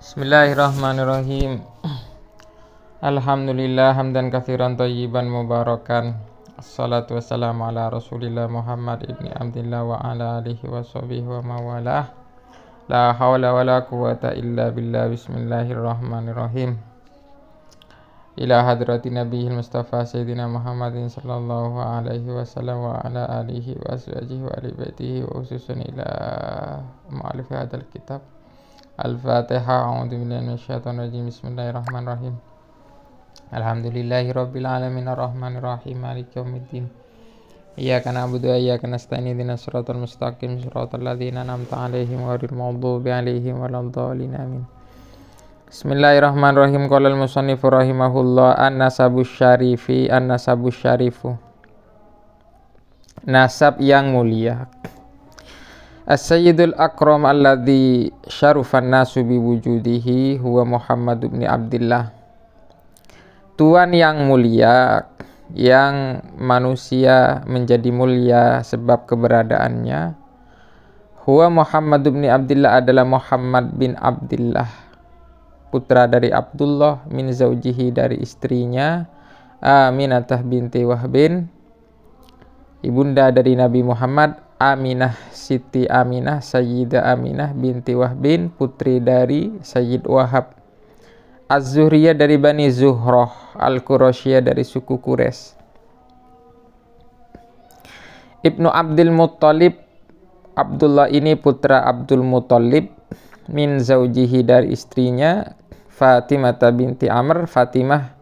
Bismillahirrahmanirrahim. Alhamdulillah hamdan katsiran thayyiban mubarakan. Assalatu wassalamu ala Rasulillah Muhammad ibni Abdillah wa ala alihi wa sahbihi wa mawalah. La hawla wa la quwata illa billah. Bismillahirrahmanirrahim. Ila hadrati nabiyil mustafa sayyidina Muhammadin sallallahu alaihi wasallam wa ala alihi wa ashabihi wa ali baitihi wa ususun ila mu'alif hadzal kitab. Al-Fatihah. A'udzu billahi minasyaitonir rajim. Bismillahirrahmanirrahim. Alhamdulillahi rabbil alamin arrahmanir rahim maliki yaumiddin. Iyyaka na'budu wa iyyaka nasta'in ihdinas siratal mustaqim siratal ladzina an'amta 'alaihim ghairil maghdubi 'alaihim waladdallin amin. Bismillahirrahmanirrahim. Qala al-musannifu rahimahullah an-nasabus syarifu. Nasab yang mulia. As-Sayyidul Akram alladzi syarufan nasu biwujudihi huwa Muhammad bin Abdillah. Tuan yang mulia, yang manusia menjadi mulia sebab keberadaannya. Huwa Muhammad bin Abdillah adalah Muhammad bin Abdillah, putra dari Abdullah, min zaujihi dari istrinya Aminah binti Wahbin, ibunda dari Nabi Muhammad, Aminah Siti Aminah Sayyidah Aminah binti Wahbin, putri dari Sayyid Wahab. Az-Zuhriyah dari Bani Zuhroh, Al-Qurasyiyah dari suku Quraisy. Ibnu Abdul Muttalib, Abdullah ini putra Abdul Muttalib, min zaujihi dari istrinya Fatimah binti Amr, Fatimah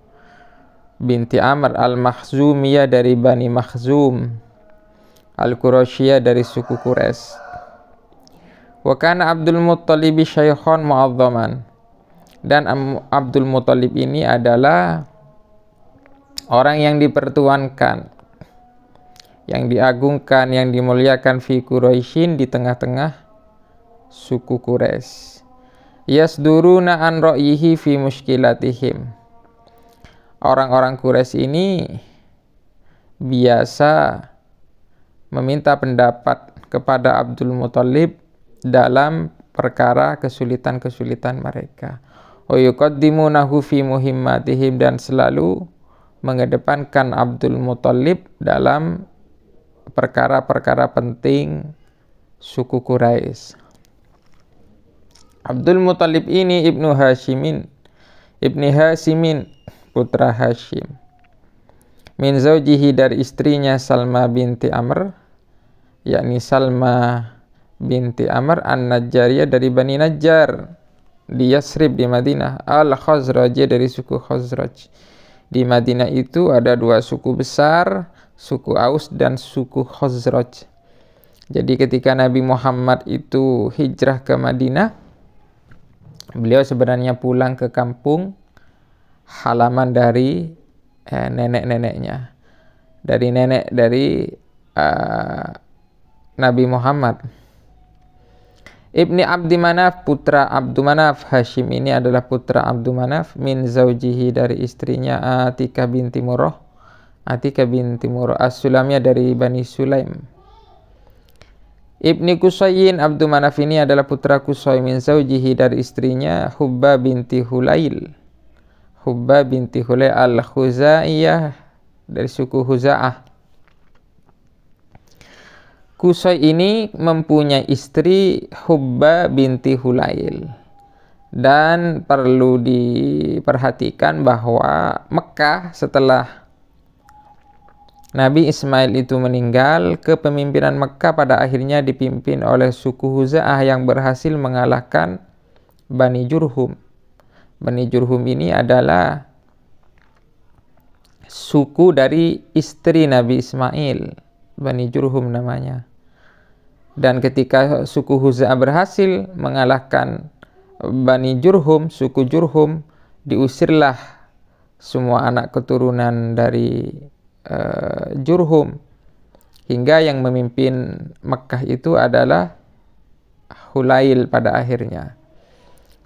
binti Amr Al-Makhzumiyah dari Bani Makhzum, Al-Qurasyiyah dari suku Quraisy. Wa kana Abdul Muttalib syaikhan mu'azzaman. Dan Abdul Muttalib ini adalah orang yang dipertuankan, yang diagungkan, yang dimuliakan fi Quraisyin, di tengah-tengah suku Quraisy. Yasduruna an ra'yihi fi mushkilatihim. Orang-orang Quraisy ini biasa meminta pendapat kepada Abdul Muttalib dalam perkara kesulitan-kesulitan mereka. Wa yuqaddimunahu fi muhimmatihim, dan selalu mengedepankan Abdul Muttalib dalam perkara-perkara penting suku Quraisy. Abdul Muttalib ini ibnu Hashimin, putra Hashim. Min zaujihi dari istrinya Salma binti Amr, yakni Salma binti Amr an-Najjariyah dari Bani Najjar di Yasrib di Madinah, al-Khazrajiyah dari suku Khazraj. Di Madinah itu ada dua suku besar, suku Aus dan suku Khazraj. Jadi ketika Nabi Muhammad itu hijrah ke Madinah, beliau sebenarnya pulang ke kampung halaman dari nenek-neneknya, dari Nabi Muhammad. Ibni Abdi Manaf, putra Abdu Manaf. Hashim ini adalah putra Abdu Manaf, min zaujihi dari istrinya Atikah binti Murrah, As-Sulamiyah dari Bani Sulaim. Ibni Qusayyin, Abdu Manaf ini adalah putra Qusay, min zaujihi dari istrinya Hubba binti Hulail, al-Khuzaiyah dari suku Huza'ah. Qusay ini mempunyai istri Hubba binti Hulail. Dan perlu diperhatikan bahwa Mekah setelah Nabi Ismail itu meninggal, kepemimpinan Mekah pada akhirnya dipimpin oleh suku Huza'ah yang berhasil mengalahkan Bani Jurhum. Bani Jurhum ini adalah suku dari istri Nabi Ismail, Bani Jurhum namanya. Dan ketika suku Huza'ah berhasil mengalahkan Bani Jurhum, suku Jurhum, diusirlah semua anak keturunan dari Jurhum, hingga yang memimpin Mekah itu adalah Hulail pada akhirnya.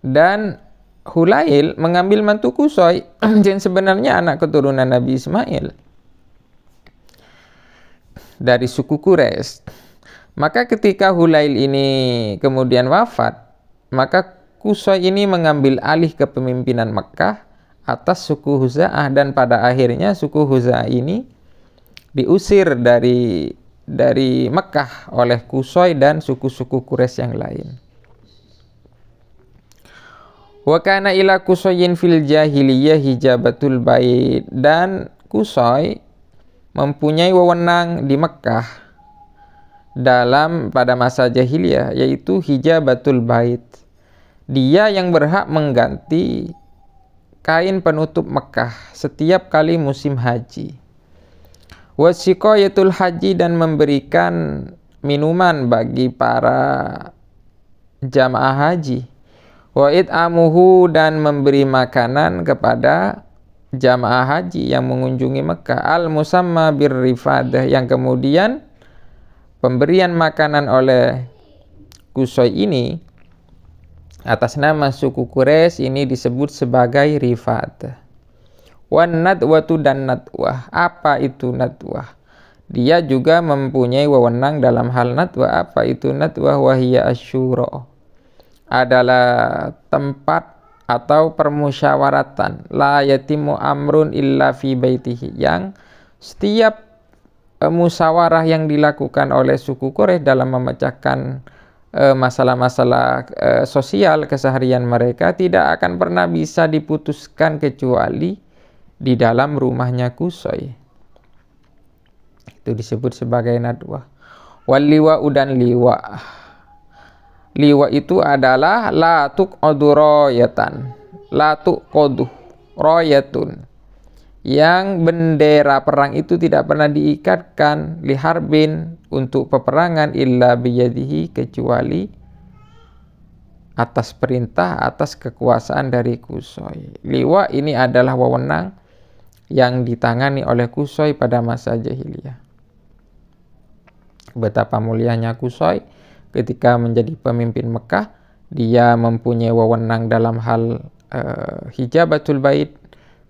Dan Hulail mengambil mantu Qusay yang sebenarnya anak keturunan Nabi Ismail dari suku Quraisy. Maka ketika Hulail ini kemudian wafat, maka Qusay ini mengambil alih kepemimpinan Mekah atas suku Huza'ah, dan pada akhirnya suku Huza'ah ini diusir dari Mekah oleh Qusay dan suku-suku Quraisy yang lain. Wa kana ila Qusayyin fil jahiliyah hijabatul bait, dan Qusay mempunyai wewenang di Mekah pada masa jahiliyah, yaitu hijabatul bait. Dia yang berhak mengganti kain penutup Mekah setiap kali musim haji. Wasiqayatul haji, dan memberikan minuman bagi para jamaah haji. Wa it'amuhu, dan memberi makanan kepada jamaah haji yang mengunjungi Mekah. Al-musamma birrifadah, yang kemudian pemberian makanan oleh Qusay ini atas nama suku Quraisy ini disebut sebagai rifadah. Wan nadwatu, dan nadwah. Apa itu nadwah? Dia juga mempunyai wewenang dalam hal nadwah. Apa itu nadwah? Wahiyya asyura, adalah tempat atau permusyawaratan. La yatimu amrun illa fi baitihi, yang setiap musyawarah yang dilakukan oleh suku Quraisy dalam memecahkan masalah-masalah sosial keseharian mereka tidak akan pernah bisa diputuskan kecuali di dalam rumahnya Qusay. Itu disebut sebagai nadwah. Wal liwa'u, dan liwa. Liwa itu adalah la tuqadu rayatan, la tuqadu rayatun, yang bendera perang itu tidak pernah diikatkan liharbin, untuk peperangan, illa biyadihi, kecuali atas perintah, atas kekuasaan dari Qusay. Liwa ini adalah wewenang yang ditangani oleh Qusay pada masa jahiliyah. Betapa mulianya Qusay ketika menjadi pemimpin Mekah. Dia mempunyai wewenang dalam hal hijabatul bait,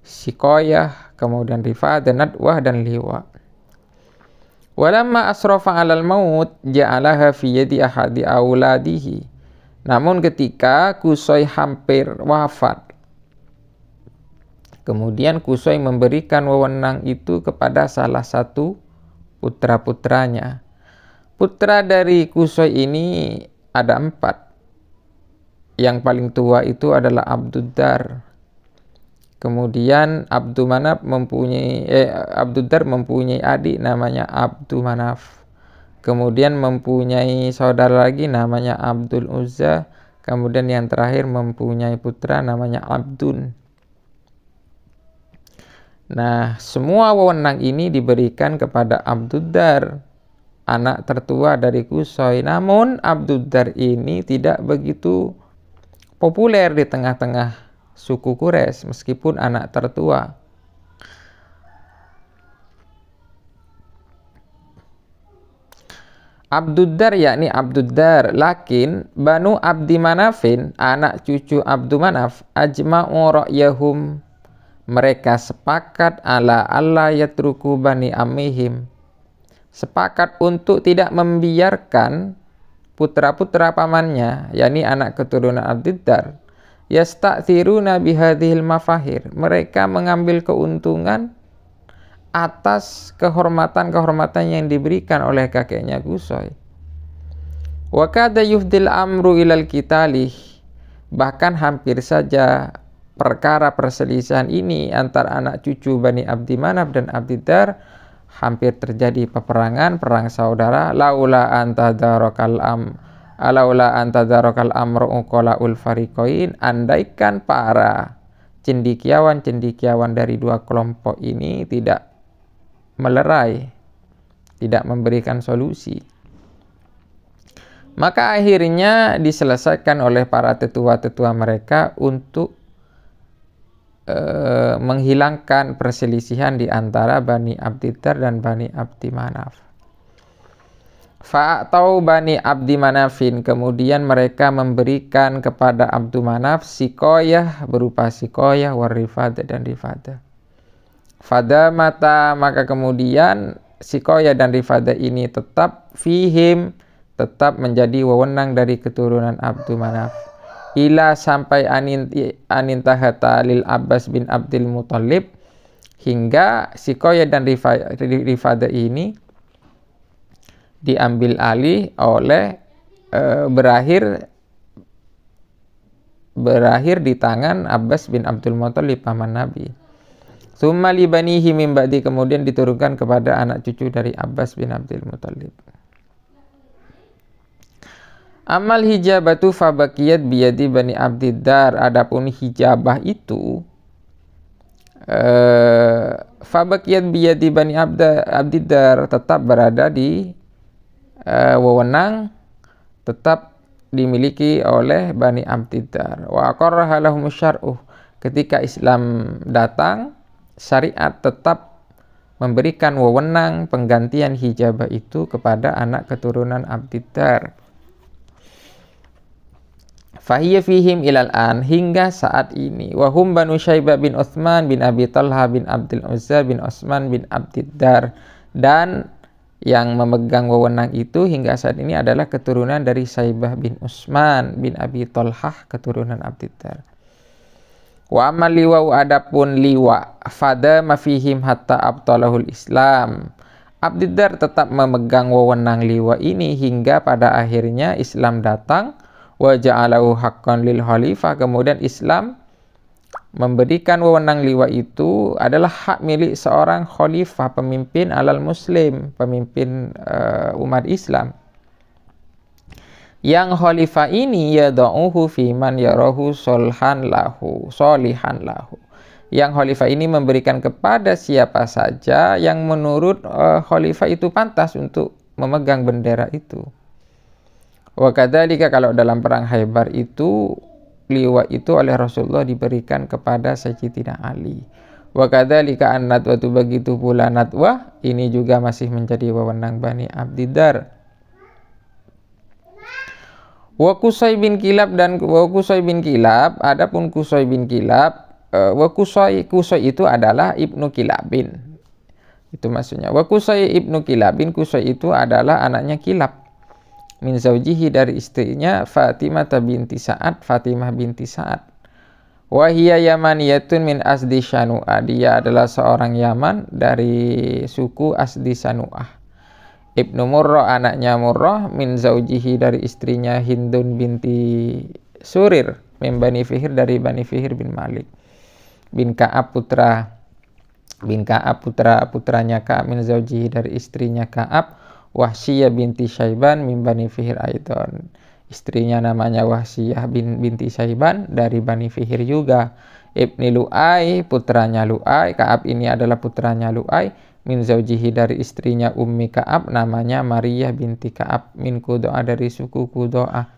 siqayah, kemudian rifadah, nadwah, dan liwa. Walamma asrafa 'alal maut ja'alaha fi yadi ahadi auladihi. Namun ketika Qusay hampir wafat, kemudian Qusay memberikan wewenang itu kepada salah satu putra-putranya. Putra dari Qusay ini ada 4. Yang paling tua itu adalah Abduddar. Kemudian Abdumanaf Abduddar mempunyai adik namanya Abdu Manaf. Kemudian mempunyai saudara lagi namanya Abdul Uzza. Kemudian yang terakhir mempunyai putra namanya Abdun. Nah, semua wewenang ini diberikan kepada Abduddar, anak tertua dari Qusay. Namun Abduddar ini tidak begitu populer di tengah-tengah suku Quraisy meskipun anak tertua. Abduddar, yakni Abduddar, lakin Banu Abdi Manafin, anak cucu Abdu Manaf, ajma'u ra'yahum, mereka sepakat ala Allah yatruku bani amihim, sepakat untuk tidak membiarkan putra-putra pamannya, yakni anak keturunan Abduddar, yasta'thiruna bihadhil mafahir, mereka mengambil keuntungan atas kehormatan-kehormatan yang diberikan oleh kakeknya Qusay. Wa kada yufdil amru ilal kitalih, bahkan hampir saja perkara perselisihan ini antara anak cucu Bani Abdi Manaf dan Abduddar hampir terjadi peperangan, perang saudara. Laula antadarakal amru uqalaul fariqain, andaikan para cendekiawan dari dua kelompok ini tidak melerai, tidak memberikan solusi, maka akhirnya diselesaikan oleh para tetua-tetua mereka untuk menghilangkan perselisihan di antara Bani Abdiddar dan Bani Abdi Manaf. Fa'atau Bani Abdi Manafin, kemudian mereka memberikan kepada Abdu Manaf siqayah, berupa siqayah, warrifadah, dan rifadah. Fada mata, maka kemudian siqayah dan rifadah ini tetap fihim, tetap menjadi wewenang dari keturunan Abdu Manaf. ila sampai anintahata lil Abbas bin Abdul Muthalib, hingga Sikoya dan Rifadah ini diambil alih oleh berakhir di tangan Abbas bin Abdul Muthalib, paman Nabi. Tsumma li banihi min ba'di, kemudian diturunkan kepada anak cucu dari Abbas bin Abdul Muthalib. Amal hijabatu fabakiyat biyadi bani Abdiddar, adapun hijabah itu fabakiyat biyadi bani Abdiddar, tetap berada di wewenang, tetap dimiliki oleh Bani Abdiddar. Wa aqarraha lahum syar'u, ketika Islam datang, syariat tetap memberikan wewenang penggantian hijabah itu kepada anak keturunan Abdiddar. Fahiyya fihim ilal an, hingga saat ini. Wahum Banu Syaibah bin Utsman bin Abi Talha bin Abdul Uzza bin Utsman bin Abdiddar, dan yang memegang wewenang itu hingga saat ini adalah keturunan dari Syaibah bin Utsman bin Abi Talha, keturunan Abdiddar. Wa amal liwa, adapun liwa, fada mafihim hatta abtalahul Islam, Abdiddar tetap memegang wewenang liwa ini hingga pada akhirnya Islam datang. Wa ja'alahu haqqan lil khalifah, kemudian Islam memberikan wewenang liwa itu adalah hak milik seorang khalifah, pemimpin alal muslim, pemimpin umat Islam. Yang khalifah ini yada'uhu fi man yarahu solihan lahu. Yang khalifah ini memberikan kepada siapa saja yang menurut khalifah itu pantas untuk memegang bendera itu. Wa kadzalika, kalau dalam perang Khaibar itu liwa itu oleh Rasulullah diberikan kepada Sayyidina Ali. Wa kadzalika an-nadwatu, begitu pula nadwah ini juga masih menjadi wewenang Bani Abdiddar. Wa Qusay bin Kilab, dan wa Qusay bin Kilab, adapun Qusay bin Kilab, wa Qusay itu adalah ibnu Kilabin. Itu maksudnya. Wa Qusay ibnu Kilabin, Qusay itu adalah anaknya Kilab. Min zaujihi, dari istrinya Fatimah binti Sa'ad, Fatimah binti Sa'ad. Wa hiya yamaniyatun min asdi Shanu'ah, dia adalah seorang Yaman dari suku Asdi Shanu'ah. Ibnu Murrah, anaknya Murrah, min zaujihi, dari istrinya Hindun binti Surir, min Bani Fihr, dari Bani Fihr bin Malik bin Ka'ab putranya Ka'ab, min zaujihi, dari istrinya Ka'ab. Wahsiyah binti Syaiban min Bani Fihr aidon, istrinya namanya Wahsiyah binti Syaiban dari Bani Fihr juga. Ibni Lu'ai, putranya Lu'ai, Ka'ab ini adalah putranya Lu'ai, min zaujihi, dari istrinya Ummi Ka'ab namanya Mariyah binti Ka'ab, min Qudo'ah, dari suku Qudo'ah.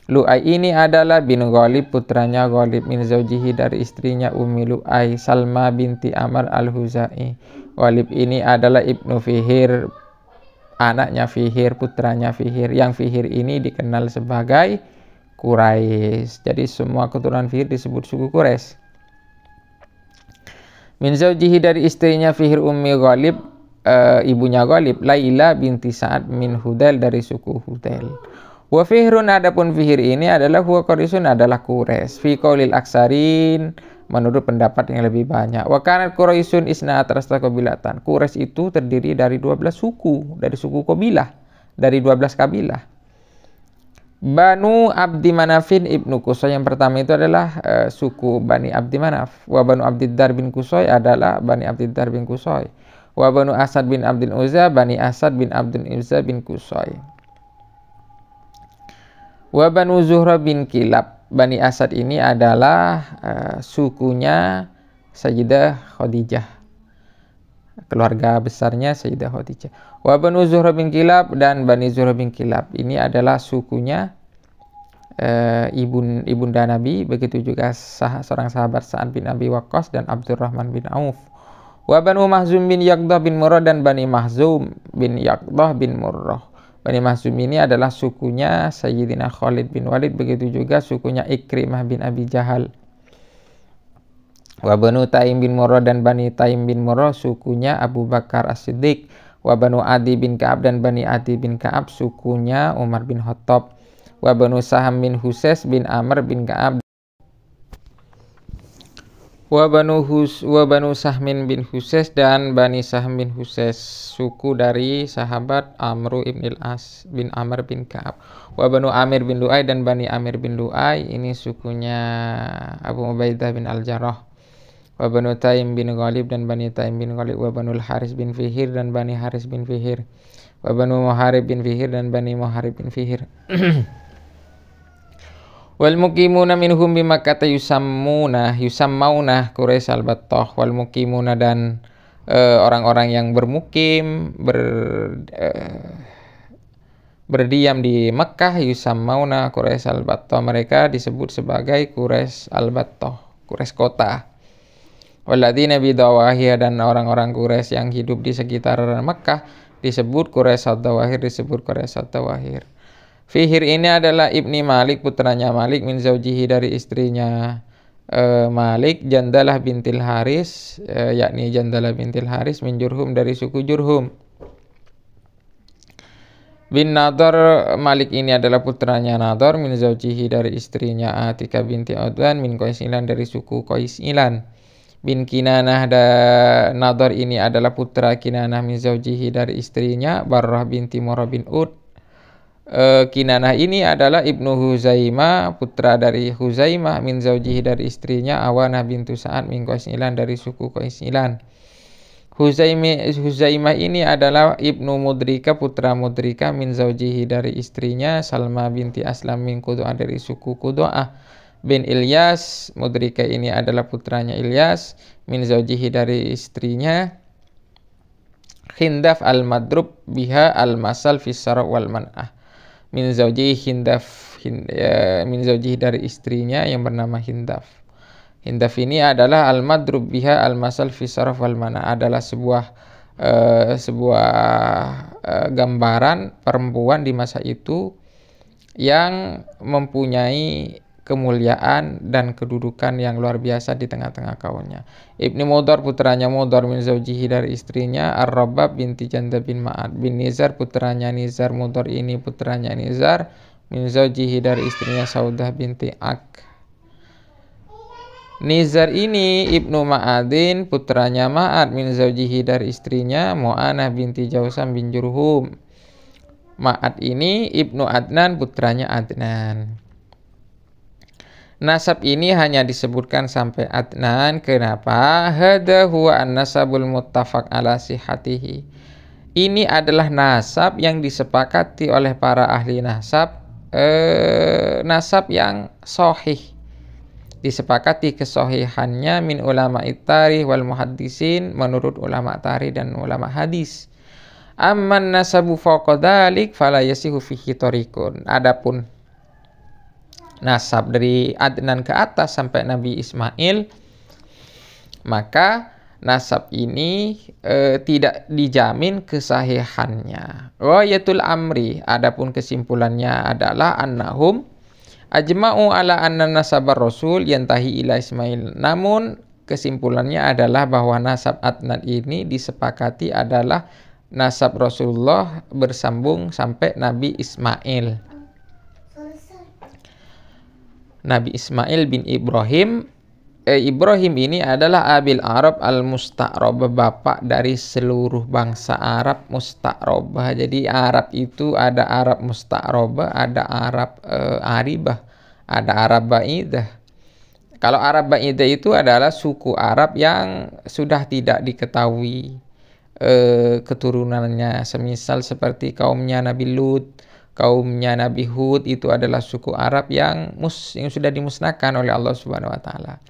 Lu'ai ini adalah bin Ghalib, putranya Ghalib, min zaujihi, dari istrinya Ummi Lu'ai Salma binti Amr al-Huzai. Ghalib ini adalah Ibnu Fihr, anaknya Fihr, putranya Fihr, yang Fihr ini dikenal sebagai Quraisy. Jadi semua keturunan Fihr disebut suku Quraisy. Min zaujihi, dari istrinya Fihr Ummi Ghalib, ibunya Ghalib, Laila binti Sa'ad min Hudail, dari suku Hudail. Wa Fihrun, adapun Fihr ini adalah huwa Quraisyun, adalah Quraisy. Fi qaulil aksarin, menurut pendapat yang lebih banyak. Wa kanat Quraisyun isna atrasta qabilatan. Quraisy itu terdiri dari 12 suku, dari suku qabilah, dari 12 kabilah. Banu Abdi Manafin ibnu Qusay, yang pertama itu adalah suku Bani Abdi Manaf. Wa Banu Abdiddar bin Qusay adalah Bani Abdiddar bin Qusay. Wa Banu Asad bin Abdul Uzza, Bani Asad bin Abdul Uzza bin Qusay. Wa Banu Zuhra bin Kilab, Bani Asad ini adalah sukunya Sayyidah Khadijah, keluarga besarnya Sayyidah Khadijah. Wa Banu Zuhra bin Kilab, dan Bani Zuhra bin Kilab ini adalah sukunya ibunda Nabi, begitu juga seorang sahabat Sa'ad bin Abi Waqqas dan Abdurrahman bin Auf. Wa Banu Mahzum bin Yaqdah bin Murrah, dan Bani Mahzum bin Yaqdah bin Murrah. Bani Mahzum ini adalah sukunya Sayyidina Khalid bin Walid, begitu juga sukunya Ikrimah bin Abi Jahal. Wa Banu Taim bin Murrah, dan Bani Taim bin Murrah sukunya Abu Bakar As-Siddiq. Wa Banu Adi bin Ka'ab, dan Bani Adi bin Ka'ab sukunya Umar bin Khattab. wa Banu Saham bin Husays bin Amr bin Ka'ab wa Banu Sahmin bin Husays dan Bani Sahm bin Husays, suku dari sahabat Amru ibn al-As bin Amr bin Ka'ab. Wa Banu Amir bin Lu'ay dan Bani Amir bin Lu'ay, ini sukunya Abu Ubaidah bin Al-Jarrah. Wa Banu Taim bin Ghalib dan Bani Taim bin Ghalib. Wa Banu Haris bin Fihir dan Bani Haris bin Fihir. Wa Banu Muharib bin Fihir dan Bani Muharib bin Fihir. Wal muqimuna minhum bi Makkah yusammuna Quraisy al-Battah. Wal muqimuna dan orang-orang yang bermukim berdiam di Mekah yusammuna Quraisy al-Battah, mereka disebut sebagai Quraisy al-Battah, Quraisy kota. Walladzina bi Dawahir dan orang-orang Quraisy yang hidup di sekitar Mekah disebut Quraisy ad-Dawahir, disebut Quraisy ad-Dawahir. Fihir ini adalah Ibni Malik, putranya Malik, min zaujihi dari istrinya Malik, Jandalah bintil Haris, yakni Jandalah bintil Haris, min Jurhum dari suku Jurhum. Bin Nador, Malik ini adalah putranya Nador, min zaujihi dari istrinya Atika binti Udwan, min Qaisilan dari suku Qaisilan. Bin Kinanah, dan Nador ini adalah putra Kinanah, min zaujihi dari istrinya Barrah binti Murrah bin Ud. Kinanah ini adalah Ibnu Huzaimah, putra dari Huzaimah, min zaujihi dari istrinya Awanah bintu Sa'ad min Qaisilan dari suku Qaisilan. Huzaimah ini adalah Ibnu Mudrika, putra Mudrika, min zaujihi dari istrinya Salma binti Aslam min Qudu'ah dari suku Qudu'ah. Bin Ilyas, Mudrika ini adalah putranya Ilyas, min zaujihi dari istrinya Khindaf al-Madrub biha al-Masal fi Sara' wal Man'ah. Min zaujihi min zaujihi dari istrinya yang bernama Hindaf. Hindaf ini adalah al-madrub biha al-masal fi sarf wal mana, adalah sebuah gambaran perempuan di masa itu yang mempunyai kemuliaan dan kedudukan yang luar biasa di tengah-tengah kaumnya. Ibni Mudhar, putranya Mudhar, min zaujihi dari istrinya Ar-Rabbab binti Janda bin Ma'ad. Bin Nizar, putranya Nizar, Mudhar ini putranya Nizar, min zaujihi dari istrinya Saudah binti Ak. Nizar ini Ibnu Ma'adin, putranya Ma'ad, min zaujihi dari istrinya Mu'anah binti Jausam bin Jurhum. Ma'ad ini Ibnu Adnan, putranya Adnan. Nasab ini hanya disebutkan sampai Adnan. Kenapa? Hada huwa an-nasabul muttafaq ala sihatihi. Ini adalah nasab yang disepakati oleh para ahli nasab, nasab yang sahih. Disepakati kesahihannya min ulama tarikh wal muhaddisin, menurut ulama tarikh dan ulama hadis. Amman nasabu fawqa dzalik fala yasihu fihi tariqun. Adapun nasab dari Adnan ke atas sampai Nabi Ismail, maka nasab ini tidak dijamin kesahihannya. Ghayatul amri, adapun kesimpulannya adalah annahum ajma'u ala anna nasabar rasul yantahi ila Ismail. Namun kesimpulannya adalah bahwa nasab Adnan ini disepakati adalah nasab Rasulullah bersambung sampai Nabi Ismail. Nabi Ismail bin Ibrahim. Ibrahim ini adalah Abil Arab al-Musta'rabah, bapak dari seluruh bangsa Arab Musta'rabah. Jadi Arab itu ada Arab Musta'rabah, ada Arab Aribah, ada Arab Ba'idah. Kalau Arab Ba'idah itu adalah suku Arab yang sudah tidak diketahui keturunannya, semisal seperti kaumnya Nabi Lut, kaumnya Nabi Hud, itu adalah suku Arab yang sudah dimusnahkan oleh Allah Subhanahu wa taala.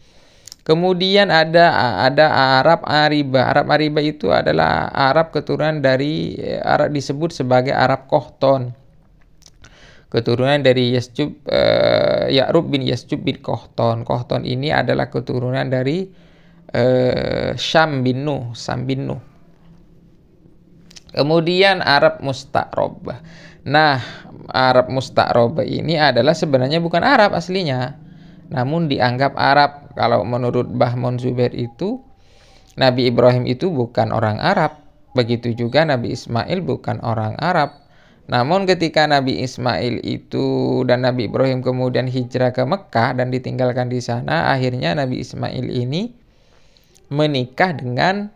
Kemudian ada Arab Aribah. Arab Aribah itu adalah Arab keturunan dari Arab disebut sebagai Arab Kohton. Keturunan dari Ya'rub bin Yasjub bin Kohton. Kohton ini adalah keturunan dari Syam bin Nuh. Kemudian Arab Musta'rabah. Nah, Arab Musta'rabah ini adalah sebenarnya bukan Arab aslinya, namun dianggap Arab. Kalau menurut Bahmon Zubair itu, Nabi Ibrahim itu bukan orang Arab. Begitu juga Nabi Ismail bukan orang Arab. Namun ketika Nabi Ismail itu dan Nabi Ibrahim kemudian hijrah ke Mekah dan ditinggalkan di sana, akhirnya Nabi Ismail ini menikah dengan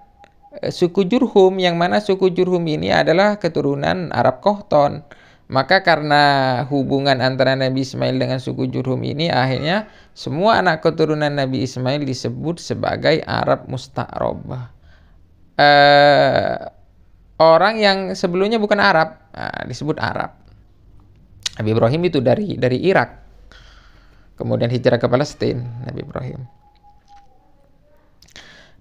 suku Jurhum, yang mana suku Jurhum ini adalah keturunan Arab Kohton. Maka karena hubungan antara Nabi Ismail dengan suku Jurhum ini, akhirnya semua anak keturunan Nabi Ismail disebut sebagai Arab Musta'rab. Orang yang sebelumnya bukan Arab, disebut Arab. Nabi Ibrahim itu dari Irak, kemudian hijrah ke Palestina. Nabi Ibrahim.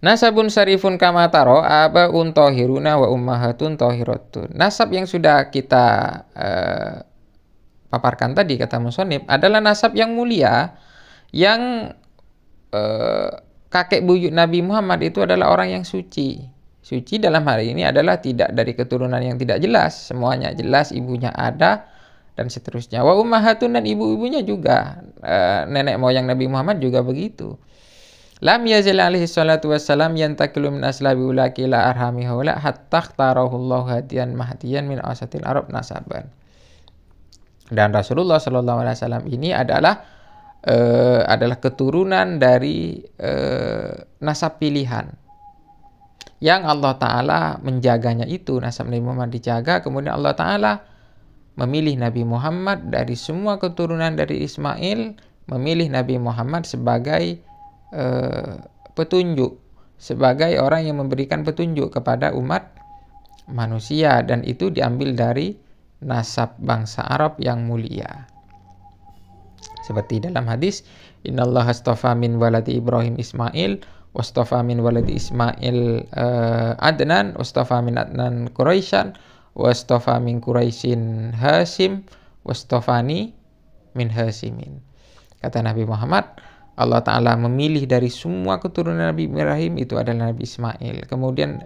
Nasabun syarifun kama taro abaun tohiruna wa ummahatun tohiratun. Nasab yang sudah kita paparkan tadi, kata musonib, adalah nasab yang mulia, yang kakek buyut Nabi Muhammad itu adalah orang yang suci. Suci dalam hal ini adalah tidak dari keturunan yang tidak jelas, semuanya jelas, ibunya ada, dan seterusnya. Wa ummahatun, dan ibu-ibunya juga, nenek moyang Nabi Muhammad juga begitu. Lam yazil alaihi salatu wassalam yantakilu min aslabi ulaki la arhami haula hatta khtarahullahu hadiyan mahdiyan min asatil arab nasaban. Dan Rasulullah sallallahu alaihi wasallam ini adalah keturunan dari nasab pilihan yang Allah Ta'ala menjaganya. Itu nasab Nabi Muhammad dijaga, kemudian Allah Ta'ala memilih Nabi Muhammad dari semua keturunan dari Ismail, memilih Nabi Muhammad sebagai petunjuk, sebagai orang yang memberikan petunjuk kepada umat manusia, dan itu diambil dari nasab bangsa Arab yang mulia. Seperti dalam hadis, innallaha astafa min waladi Ibrahim Ismail, wastafa min waladi Ismail Adnan, wastafa min Adnan Quraisyan, wastafa min Quraisyin Hasim, wastafani min Hasimin. Kata Nabi Muhammad, Allah Ta'ala memilih dari semua keturunan Nabi Ibrahim itu adalah Nabi Ismail. Kemudian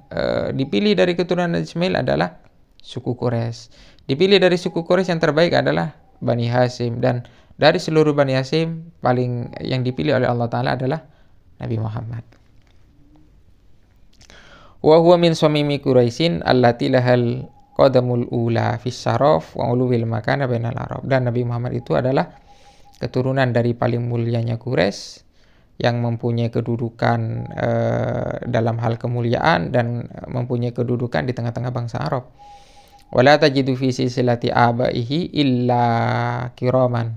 dipilih dari keturunan Nabi Ismail adalah suku Quraisy. Dipilih dari suku Quraisy yang terbaik adalah Bani Hasim. Dan dari seluruh Bani Hasim, paling yang dipilih oleh Allah Ta'ala adalah Nabi Muhammad. Wa huwa min samimi Quraisyin allati lahal qadamul ula fis syaraf wa uluwil makana bainal arab. Dan Nabi Muhammad itu adalah keturunan dari paling mulianya Quraisy, yang mempunyai kedudukan dalam hal kemuliaan dan mempunyai kedudukan di tengah-tengah bangsa Arab. Wala tajidu fi silsilati abaihi illa kiraman.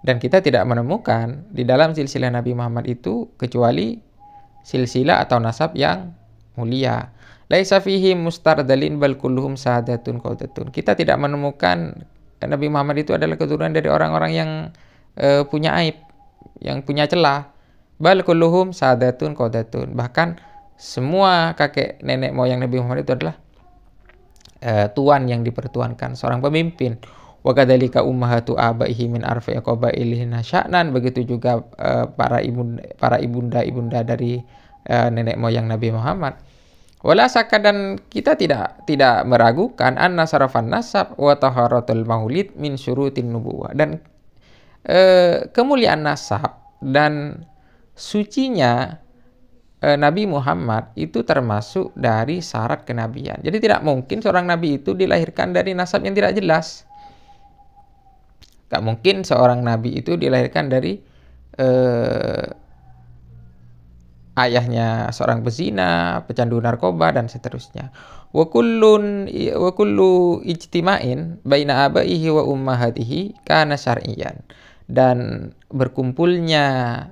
Dan kita tidak menemukan di dalam silsilah Nabi Muhammad itu kecuali silsilah atau nasab yang mulia. Laisa fihi mustardalin bal kulluhum sadatun qaudatun. Kita tidak menemukan Nabi Muhammad itu adalah keturunan dari orang-orang yang punya aib, yang punya celah. Bal kulluhum sadatun qaudatun. Bahkan semua kakek nenek moyang Nabi Muhammad itu adalah tuan yang dipertuankan, seorang pemimpin. Wa kadzalika ummahatu abaihi min arfa'i qabailihin sya'nan. Begitu juga para ibunda dari nenek moyang Nabi Muhammad. Wala saka, dan kita tidak meragukan anna sarafan nasab wa taharatul maulid min syurutin nubuwah. Dan kemuliaan nasab dan sucinya Nabi Muhammad itu termasuk dari syarat kenabian. Jadi tidak mungkin seorang nabi itu dilahirkan dari nasab yang tidak jelas. Tidak mungkin seorang nabi itu dilahirkan dari ayahnya seorang pezina, pecandu narkoba, dan seterusnya. Wa kullu ijtima'in baina abaihi wa ummahatihi kana syar'iyyan. Dan berkumpulnya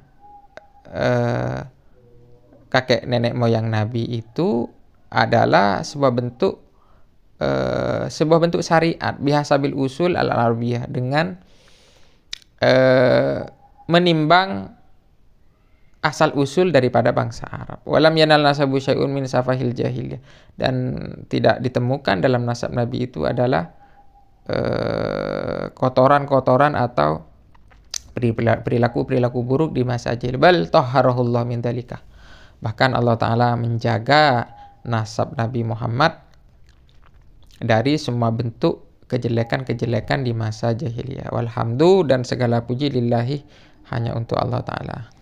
kakek nenek moyang Nabi itu adalah sebuah bentuk syariat bihasabil usul al-arabiyah, dengan menimbang asal usul daripada bangsa Arab. Walam yanal nasabu syai'un min safahil jahiliyah. Dan tidak ditemukan dalam nasab Nabi itu adalah kotoran-kotoran atau perilaku buruk di masa jahil. Bal tahharahullah min dzalika. Bahkan Allah Ta'ala menjaga nasab Nabi Muhammad dari semua bentuk kejelekan-kejelekan di masa jahiliyah. Walhamdu, dan segala puji lillahi hanya untuk Allah Ta'ala.